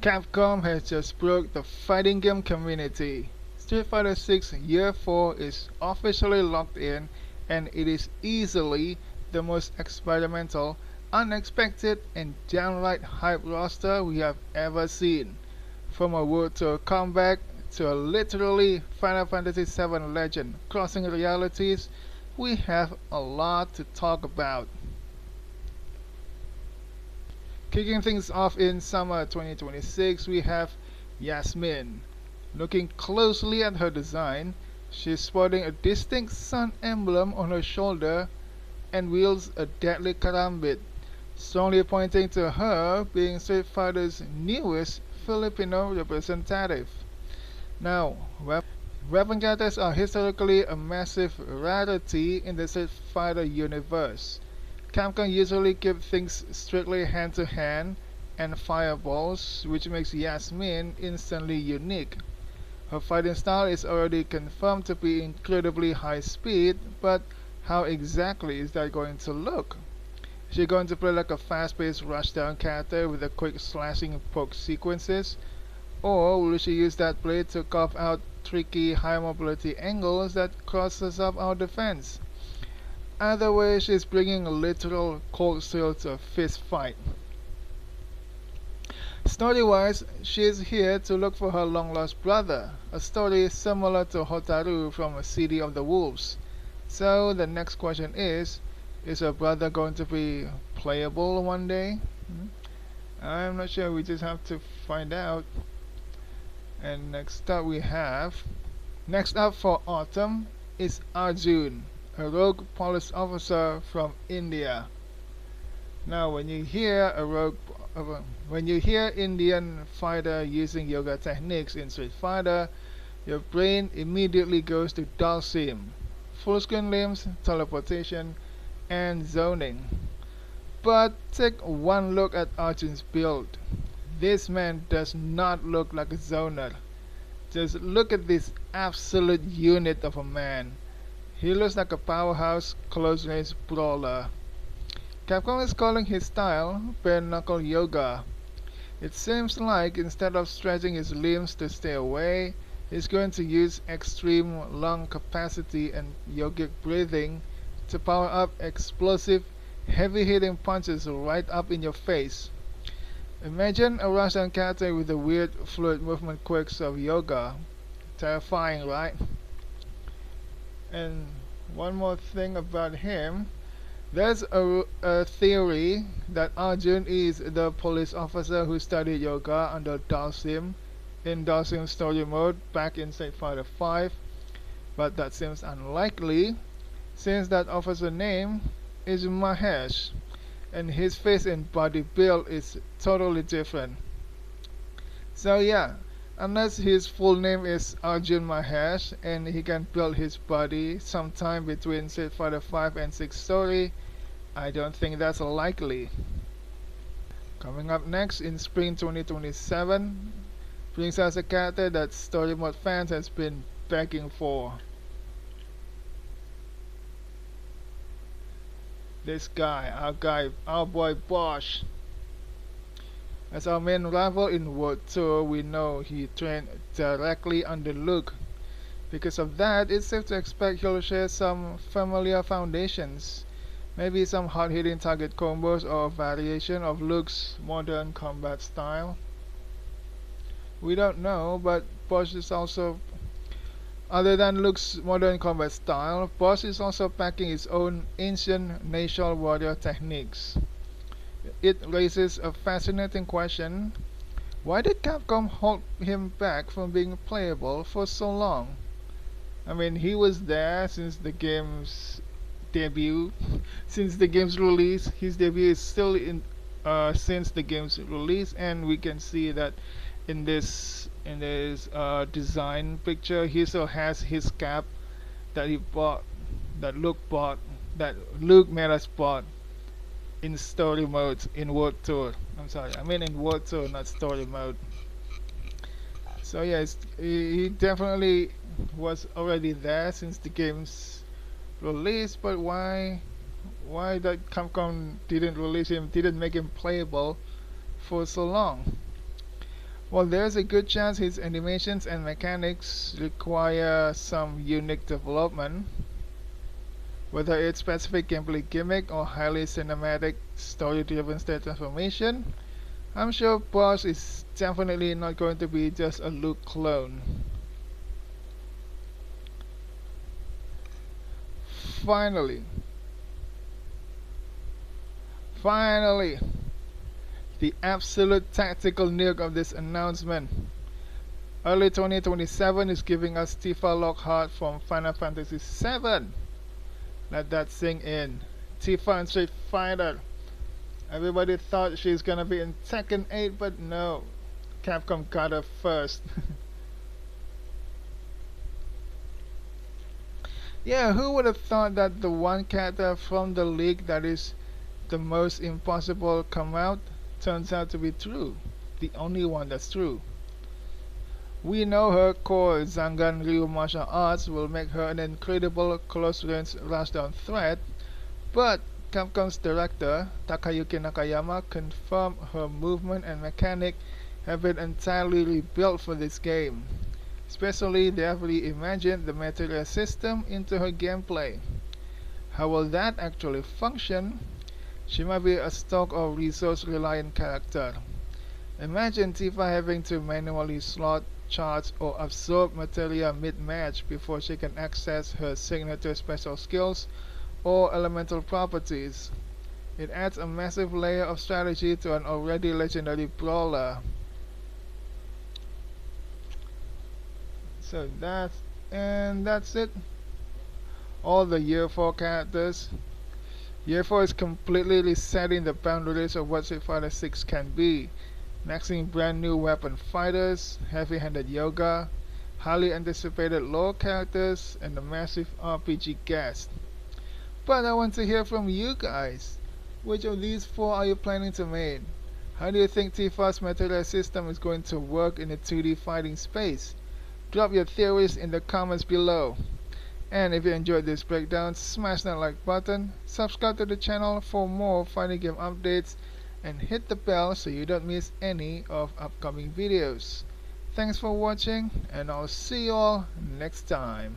Capcom has just broke the fighting game community. Street Fighter 6 Year 4 is officially locked in, and it is easily the most experimental, unexpected, and downright hype roster we have ever seen. From a World Tour comeback to a literally Final Fantasy VII legend crossing realities, we have a lot to talk about. Kicking things off in summer 2026, we have Yasmin. Looking closely at her design, she's sporting a distinct sun emblem on her shoulder and wields a deadly karambit, strongly pointing to her being Street Fighter's newest Filipino representative. Now, weapon katas are historically a massive rarity in the Street Fighter universe. Capcom usually keep things strictly hand to hand and fireballs, which makes Yasmin instantly unique. Her fighting style is already confirmed to be incredibly high speed, but how exactly is that going to look? Is she going to play like a fast-paced rushdown character with a quick slashing poke sequences? Or will she use that blade to carve out tricky high mobility angles that crosses up our defense? Either way, she's bringing a literal cold steel to a fist fight. Story-wise, she is here to look for her long-lost brother, a story similar to Hotaru from City of the Wolves. So the next question is her brother going to be playable one day? I'm not sure, we just have to find out. And next up for autumn is Arjun, a rogue police officer from India. Now when you hear Indian fighter using yoga techniques in Street Fighter, your brain immediately goes to Dalsim, full screen limbs, teleportation, and zoning. But take one look at Arjun's build. This man does not look like a zoner. Just look at this absolute unit of a man. He looks like a powerhouse close range brawler. Capcom is calling his style bare knuckle yoga. It seems like instead of stretching his limbs to stay away, he's going to use extreme lung capacity and yogic breathing to power up explosive, heavy hitting punches right up in your face. Imagine a Russian character with the weird fluid movement quirks of yoga. Terrifying, right? And one more thing about him. There's a theory that Arjun is the police officer who studied yoga under Dalsim in Dalsim's story mode back in Street Fighter V, but that seems unlikely since that officer name is Mahesh and his face and body build is totally different. So yeah, unless his full name is Arjun Mahesh and he can build his body sometime between Street Fighter V and 6 story, I don't think that's likely. Coming up next in spring 2027 brings us a character that story mode fans has been begging for. This guy, our boy Bosch. As our main rival in World Tour, we know he trained directly under Luke. Because of that, it's safe to expect he'll share some familiar foundations. Maybe some hard-hitting target combos or a variation of Luke's modern combat style. We don't know, but Bosch is also, other than Luke's modern combat style, Bosch is also packing his own ancient nation warrior techniques. It raises a fascinating question. Why did Capcom hold him back from being playable for so long? I mean, he was there since the game's debut, since the game's release. His debut is still in since the game's release, and we can see that in this design picture, he still has his cap that he bought, that Luke made us bought in story mode in World Tour. I'm sorry, I mean in World Tour, not story mode. So yes, he definitely was already there since the game's release. But why that Capcom didn't release him, didn't make him playable for so long? Well, there's a good chance his animations and mechanics require some unique development, whether it's specific gameplay gimmick or highly cinematic, story-driven state transformation. I'm sure Boss is definitely not going to be just a Luke clone. Finally, finally, the absolute tactical nuke of this announcement. Early 2027 is giving us Tifa Lockhart from Final Fantasy VII. Let that sink in. Tifa in Street Fighter. Everybody thought she's gonna be in Tekken 8, but no. Capcom got her first. Yeah, who would have thought that the one character from the league that is the most impossible come out turns out to be true. The only one that's true. We know her core Zangan Ryu martial arts will make her an incredible close-range rushdown threat, but Capcom's director, Takayuki Nakayama, confirmed her movement and mechanic have been entirely rebuilt for this game. Especially, they have reimagined the material system into her gameplay. How will that actually function? She might be a stock or resource-reliant character. Imagine Tifa having to manually slot, charge, or absorb materia mid-match before she can access her signature special skills or elemental properties. It adds a massive layer of strategy to an already legendary brawler. So that's it. All the Year 4 characters. Year 4 is completely resetting the boundaries of what Street Fighter 6 can be. Maxing brand new weapon fighters, heavy-handed yoga, highly anticipated lore characters, and a massive RPG guest. But I want to hear from you guys. Which of these four are you planning to main? How do you think Tifa's material system is going to work in the 2D fighting space? Drop your theories in the comments below. And if you enjoyed this breakdown, smash that like button, subscribe to the channel for more fighting game updates, and hit the bell so you don't miss any of upcoming videos. Thanks for watching, and I'll see you all next time.